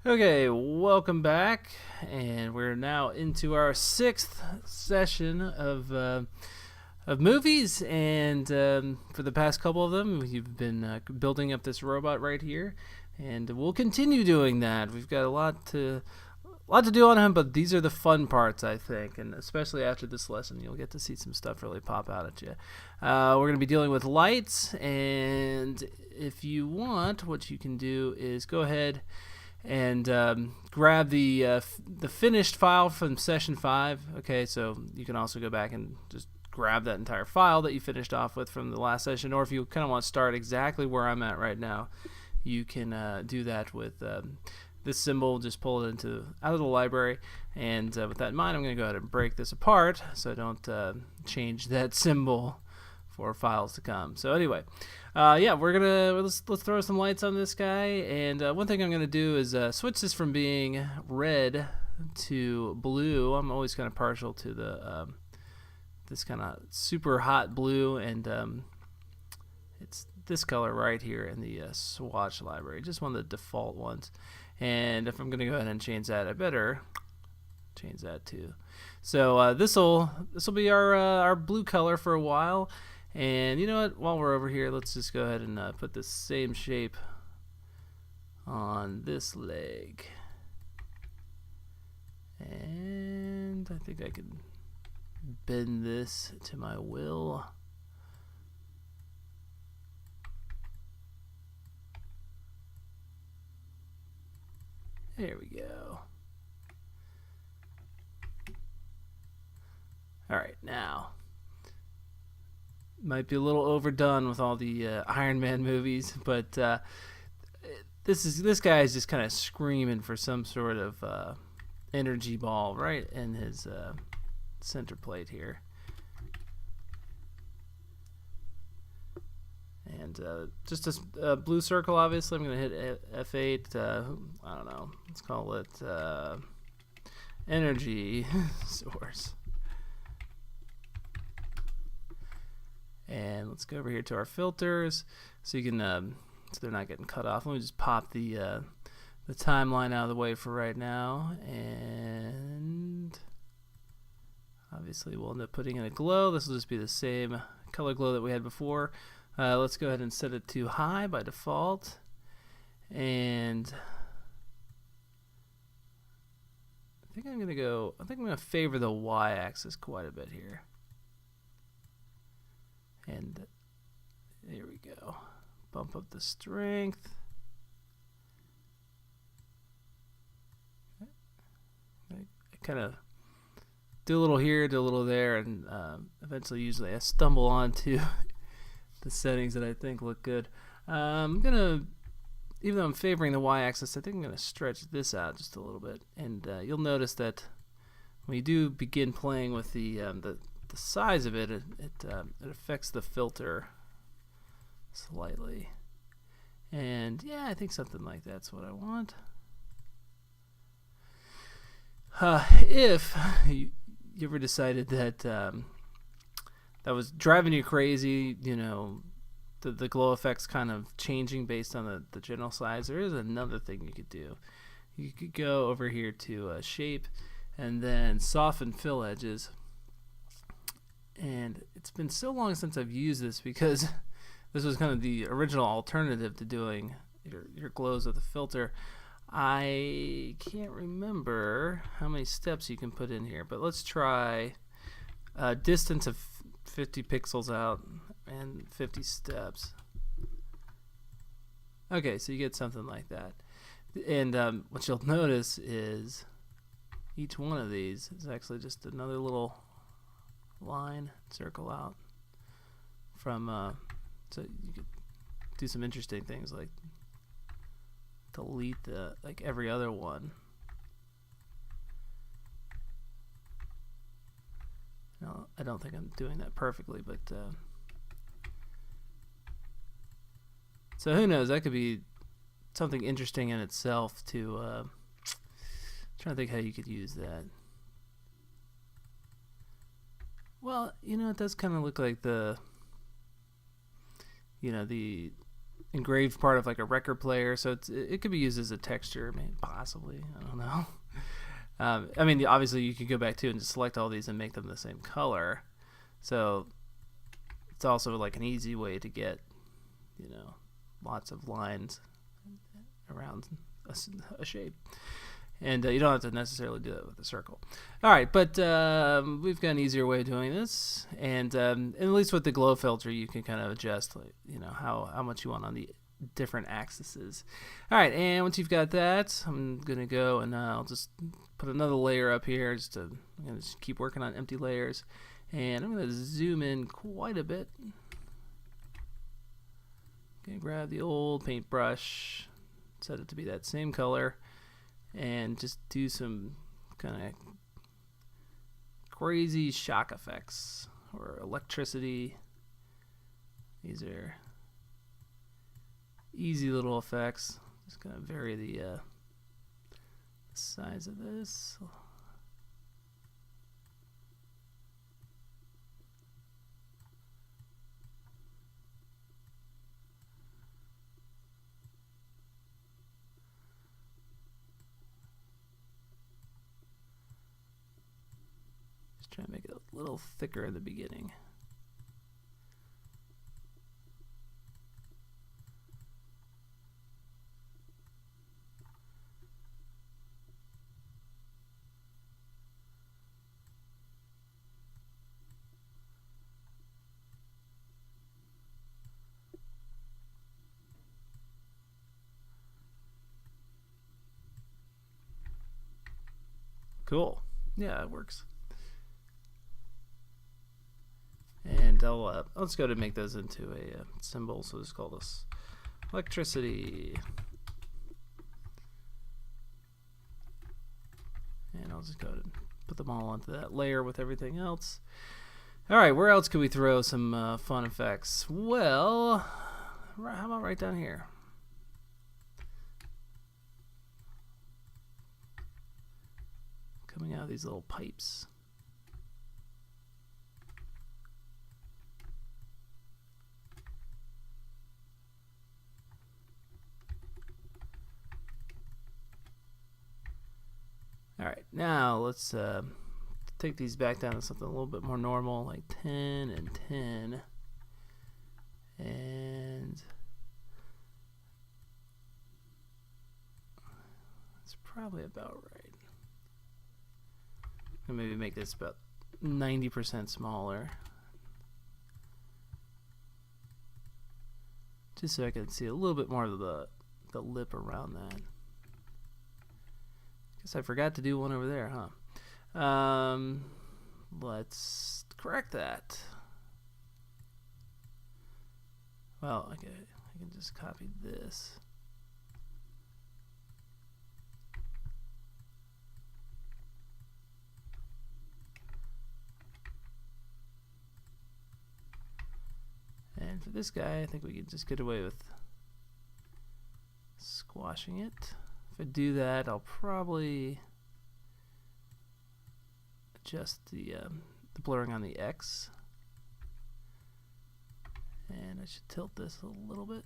Okay, welcome back, and we're now into our sixth session of movies. And for the past couple of them, you've been building up this robot right here, and we'll continue doing that. We've got a lot to do on him, but these are the fun parts, I think, and especially after this lesson, you'll get to see some stuff really pop out at you. We're going to be dealing with lights, and if you want, what you can do is go ahead and grab the finished file from session 5. Okay, so you can also go back and just grab that entire file that you finished off with from the last session, or if you kind of want to start exactly where I'm at right now, you can do that with this symbol. Just pull it out of the library, and with that in mind, I'm going to go ahead and break this apart so I don't change that symbol for files to come. So anyway, let's throw some lights on this guy, and one thing I'm gonna do is switch this from being red to blue. I'm always kind of partial to the this kind of super hot blue, and it's this color right here in the swatch library, just one of the default ones. And if I'm gonna go ahead and change that, I better change that too. So this'll be our blue color for a while. And you know what, while we're over here, let's just go ahead and put the same shape on this leg. And I think I can bend this to my will. There we go. Alright, now might be a little overdone with all the Iron Man movies, but this guy is just kind of screaming for some sort of energy ball right in his center plate here. And just a blue circle, obviously. I'm going to hit F8. I don't know. Let's call it energy source. And let's go over here to our filters, so you can so they're not getting cut off. Let me just pop the timeline out of the way for right now, and obviously we'll end up putting in a glow. This will just be the same color glow that we had before. Let's go ahead and set it to high by default, and I think I'm gonna favor the y-axis quite a bit here. And there we go. Bump up the strength. I kind of do a little here, do a little there, and eventually usually I stumble onto the settings that I think look good. I'm gonna, even though I'm favoring the y-axis, I think I'm gonna stretch this out just a little bit, and you'll notice that when you do begin playing with the size of it affects the filter slightly. And yeah, I think something like that's what I want. If you ever decided that that was driving you crazy, you know, the glow effect's kind of changing based on the general size, there is another thing you could do. You could go over here to shape, and then soften fill edges. And it's been so long since I've used this, because this was kind of the original alternative to doing your glows with a filter. I can't remember how many steps you can put in here, but let's try a distance of 50 pixels out and 50 steps. Okay, so you get something like that. And what you'll notice is each one of these is actually just another little line, circle out from so you could do some interesting things like delete every other one. No, I don't think I'm doing that perfectly, but so who knows, that could be something interesting in itself to trying to think how you could use that. Well, you know, it does kind of look like the engraved part of like a record player, so it could be used as a texture, maybe, possibly. I don't know. I mean, obviously you could go back to and just select all these and make them the same color. So it's also like an easy way to get, lots of lines around a shape. And you don't have to necessarily do that with a circle. All right, but we've got an easier way of doing this. And at least with the glow filter, you can kind of adjust, how much you want on the different axes. All right, and once you've got that, I'm going to go and I'll just put another layer up here. I'm going to just keep working on empty layers. And I'm going to zoom in quite a bit. Okay, grab the old paintbrush, set it to be that same color, and just do some kind of crazy shock effects or electricity. These are easy little effects. Just going to vary the size of this. Try to make it a little thicker in the beginning. Cool. Yeah, it works. And let's go to make those into a symbol. So let's call this electricity. And I'll just go ahead and put them all onto that layer with everything else. All right, where else could we throw some fun effects? Well, how about right down here? Coming out of these little pipes. All right, now let's take these back down to something a little bit more normal, like 10 and 10. And that's probably about right. And maybe make this about 90% smaller. Just so I can see a little bit more of the lip around that. Guess I forgot to do one over there, huh? Let's correct that. Well, okay, I can just copy this. And for this guy, I think we can just get away with squashing it. If I do that, I'll probably adjust the blurring on the X. And I should tilt this a little bit.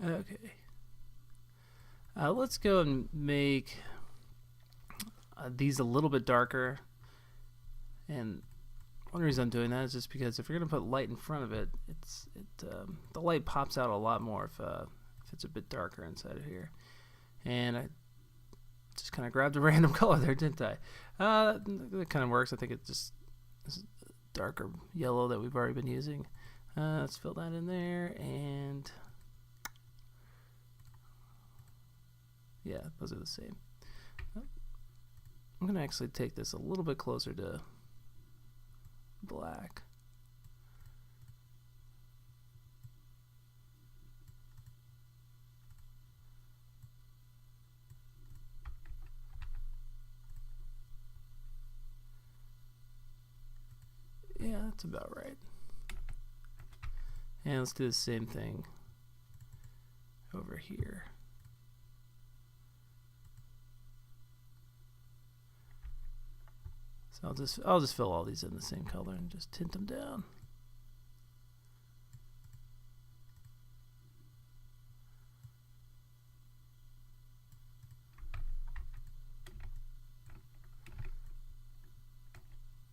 Okay. Let's go and make these a little bit darker. And one reason I'm doing that is just because if you're going to put light in front of it, the light pops out a lot more if it's a bit darker inside of here. And I just kind of grabbed a random color there, didn't I? That kind of works. I think it just is darker yellow that we've already been using. Let's fill that in there, and yeah, those are the same. I'm going to actually take this a little bit closer to black. Yeah, that's about right. And let's do the same thing over here. So I'll just fill all these in the same color and just tint them down.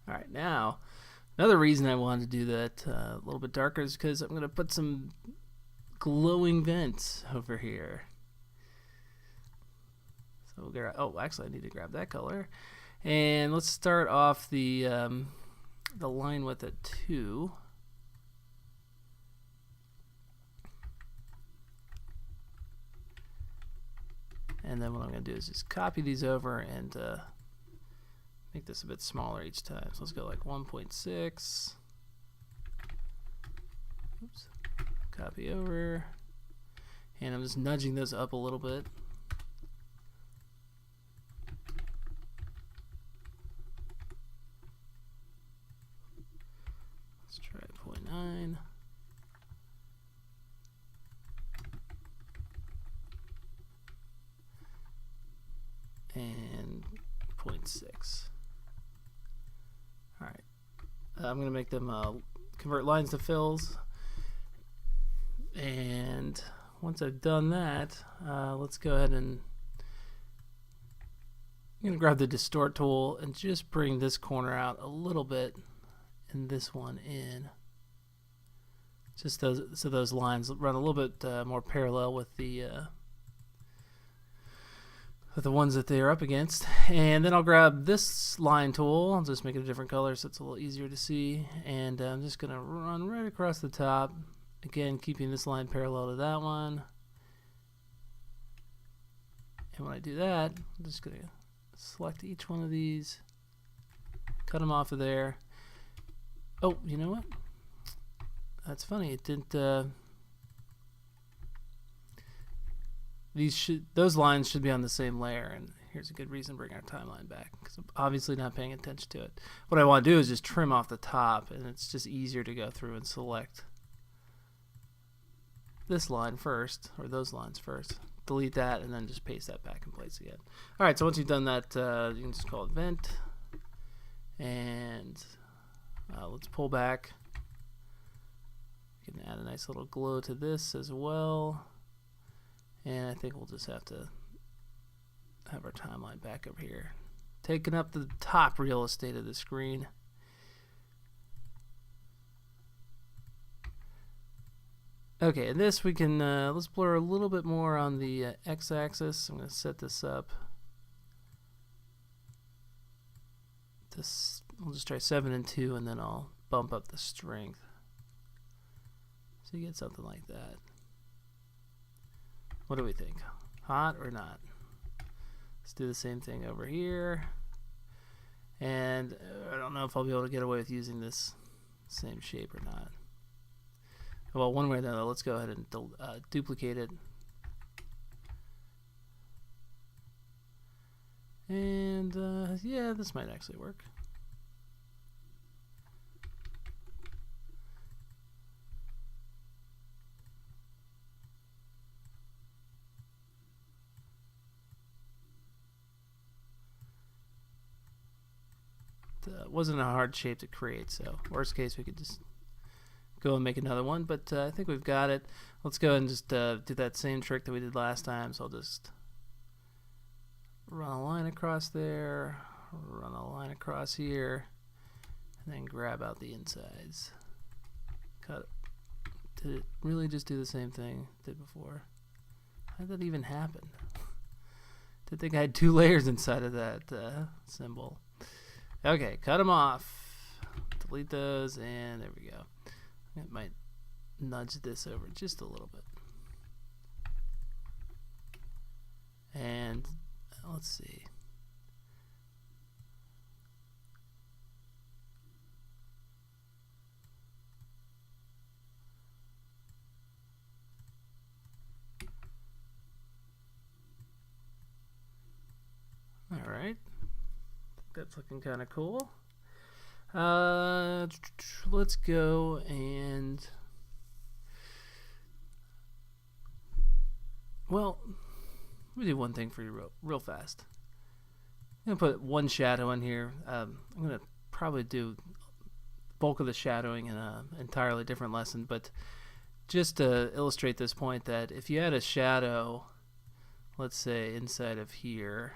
All right, now another reason I wanted to do that a little bit darker is because I'm going to put some glowing vents over here. So we'll grab, oh, actually I need to grab that color. And let's start off the line width at 2. And then what I'm going to do is just copy these over and make this a bit smaller each time. So let's go like 1.6. Oops. Copy over. And I'm just nudging those up a little bit. Let's try 0.9. And 0.6. Alright. I'm going to make them convert lines to fills. And once I've done that, let's go ahead and I'm going to grab the distort tool and just bring this corner out a little bit and this one in. Just so those lines run a little bit more parallel with the ones that they are up against. And then I'll grab this line tool. I'll just make it a different color so it's a little easier to see. And I'm just going to run right across the top. Again, keeping this line parallel to that one. And when I do that, I'm just going to select each one of these, cut them off of there. Oh, you know what? That's funny. It didn't. Those lines should be on the same layer, and here's a good reason to bring our timeline back, because I'm obviously not paying attention to it. What I want to do is just trim off the top, and it's just easier to go through and select this line first, or those lines first. Delete that, and then just paste that back in place again. All right, so once you've done that, you can just call it vent, and let's pull back. You can add a nice little glow to this as well. And I think we'll just have to have our timeline back up here, taking up the top real estate of the screen. Okay, and this we can, let's blur a little bit more on the x-axis. I'm going to set this up. We'll just try 7 and 2, and then I'll bump up the strength. So you get something like that. What do we think? Hot or not? Let's do the same thing over here. And I don't know if I'll be able to get away with using this same shape or not. Well, one way or the other, let's go ahead and duplicate it. And yeah, this might actually work. Wasn't a hard shape to create, so worst case we could just go and make another one, but I think we've got it. Let's go and just do that same trick that we did last time. So I'll just run a line across there, run a line across here, and then grab out the insides. Cut it. Did it really just do the same thing it did before? How did that even happen? Did think I had 2 layers inside of that symbol. Okay, cut them off. Delete those, and there we go. It might nudge this over just a little bit. And let's see. All right. That's looking kind of cool. Let's go and well, let me do one thing for you real fast. I'm going to put one shadow in here. I'm going to probably do bulk of the shadowing in an entirely different lesson, but just to illustrate this point, that if you had a shadow, let's say inside of here,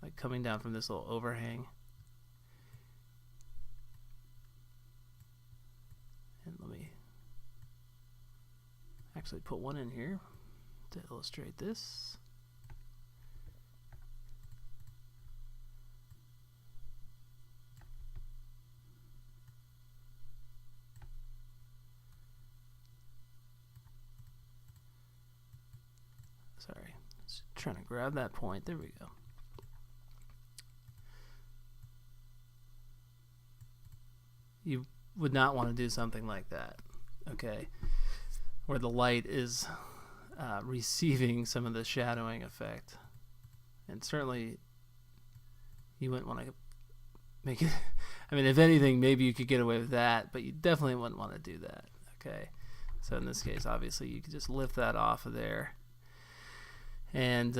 like coming down from this little overhang, and let me actually put one in here to illustrate this. Sorry, just trying to grab that point. There we go. You would not want to do something like that, okay, where the light is receiving some of the shadowing effect. And certainly you wouldn't want to make it, I mean, if anything, maybe you could get away with that, but you definitely wouldn't want to do that, okay? So in this case, obviously, you could just lift that off of there. And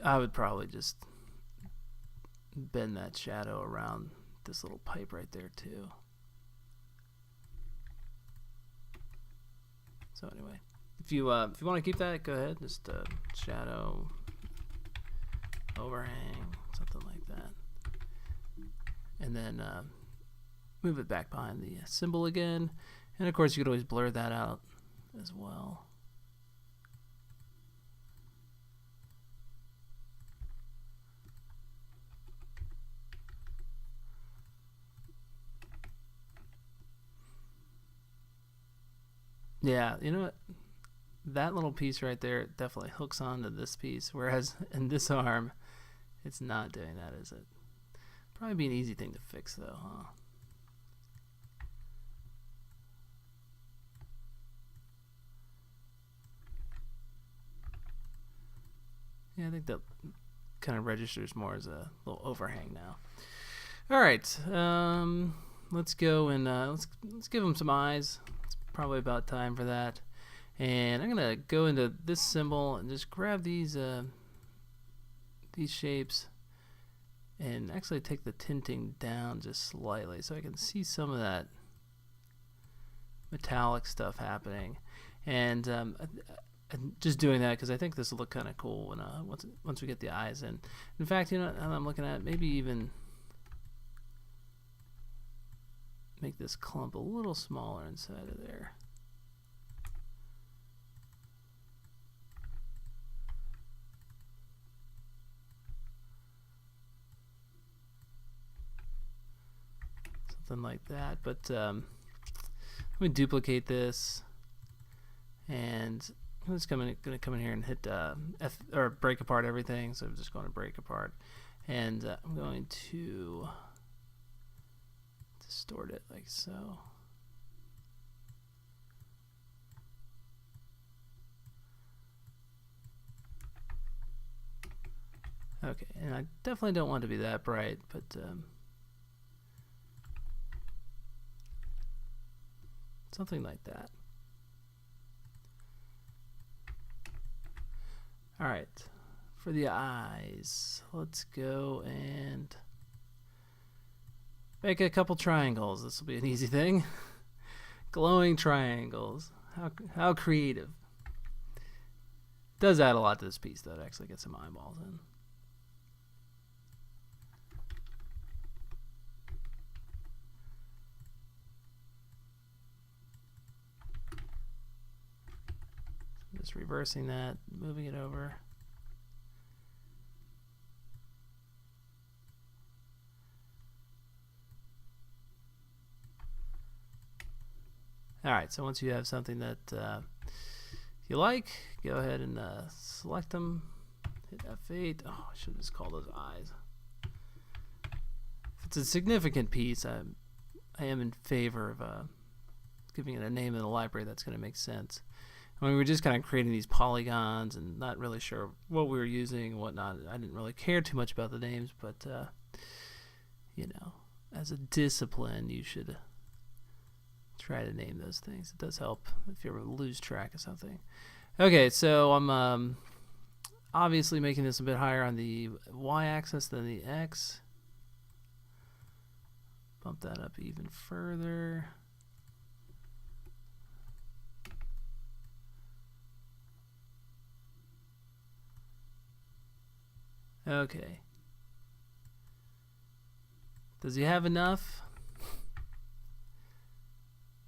I would probably just bend that shadow around this little pipe right there too. So anyway, if you want to keep that, go ahead. Just shadow, overhang, something like that, and then move it back behind the symbol again. And of course, you could always blur that out as well. Yeah, you know what? That little piece right there definitely hooks onto this piece, whereas in this arm, it's not doing that, is it? Probably be an easy thing to fix, though, huh? Yeah, I think that kind of registers more as a little overhang now. All right, let's go and let's give him some eyes. It's probably about time for that. And I'm gonna go into this symbol and just grab these shapes and actually take the tinting down just slightly so I can see some of that metallic stuff happening. And I'm just doing that because I think this will look kind of cool when once we get the eyes in. In fact, you know what I'm looking at? Maybe even make this clump a little smaller inside of there. Something like that. But let me duplicate this, and I'm just going to come in here and hit F, or break apart everything. So I'm just going to break apart, and I'm going to distort it like so. Okay, and I definitely don't want to be that bright, but something like that. All right, for the eyes, let's go and make a couple triangles. This will be an easy thing. Glowing triangles. How creative. Does add a lot to this piece, though, to actually get some eyeballs in. Just reversing that, moving it over. Alright, so once you have something that you like, go ahead and select them, hit F8. Oh, I should have just called those eyes. If it's a significant piece, I am in favor of giving it a name in the library that's going to make sense. When we were just kind of creating these polygons and not really sure what we were using and whatnot, I didn't really care too much about the names, but you know, as a discipline, you should try to name those things. It does help if you ever lose track of something. Okay, so I'm obviously making this a bit higher on the y-axis than the x. Bump that up even further. Okay. Does he have enough?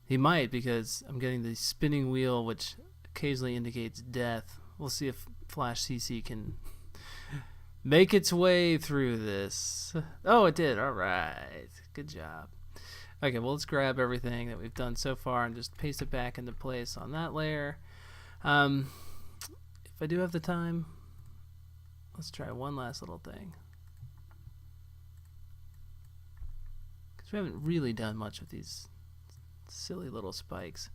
He might, because I'm getting the spinning wheel, which occasionally indicates death. We'll see if Flash CC can make its way through this. Oh, it did. All right. Good job. Okay, well, let's grab everything that we've done so far and just paste it back into place on that layer. If I do have the time, let's try one last little thing. Because we haven't really done much with these silly little spikes.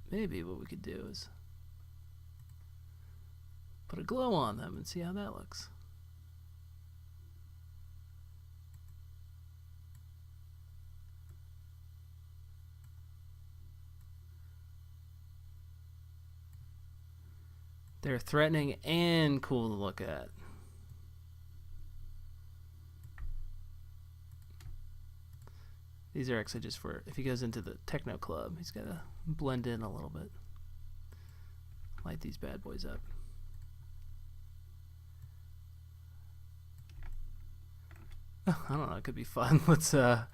Maybe what we could do is put a glow on them and see how that looks. They're threatening and cool to look at. These are actually just for if he goes into the techno club, he's got to blend in a little bit. Light these bad boys up. I don't know, it could be fun. Let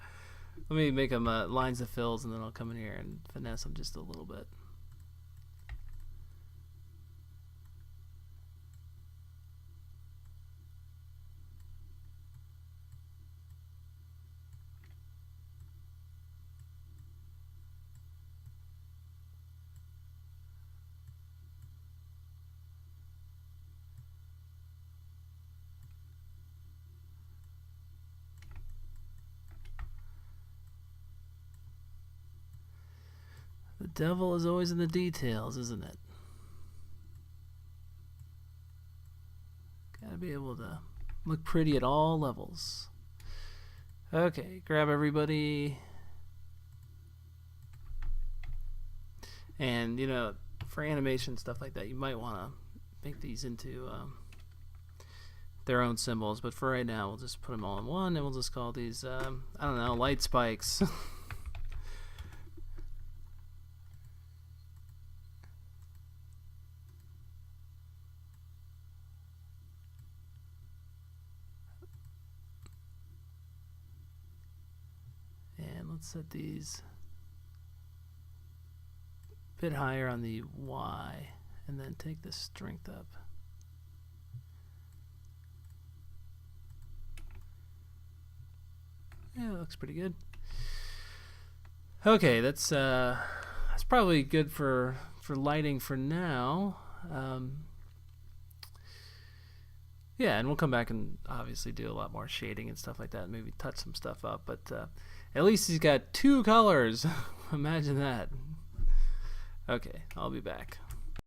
me make them lines of fills, and then I'll come in here and finesse them just a little bit. The devil is always in the details, isn't it? Gotta be able to look pretty at all levels. Okay, grab everybody. And, you know, for animation, stuff like that, you might want to make these into their own symbols. But for right now, we'll just put them all in one, and we'll just call these, I don't know, light spikes. Let's set these a bit higher on the Y, and then take the strength up. Yeah, that looks pretty good. Okay, that's probably good for lighting for now. Yeah, and we'll come back and obviously do a lot more shading and stuff like that, and maybe touch some stuff up, but at least he's got 2 colors. Imagine that. Okay, I'll be back.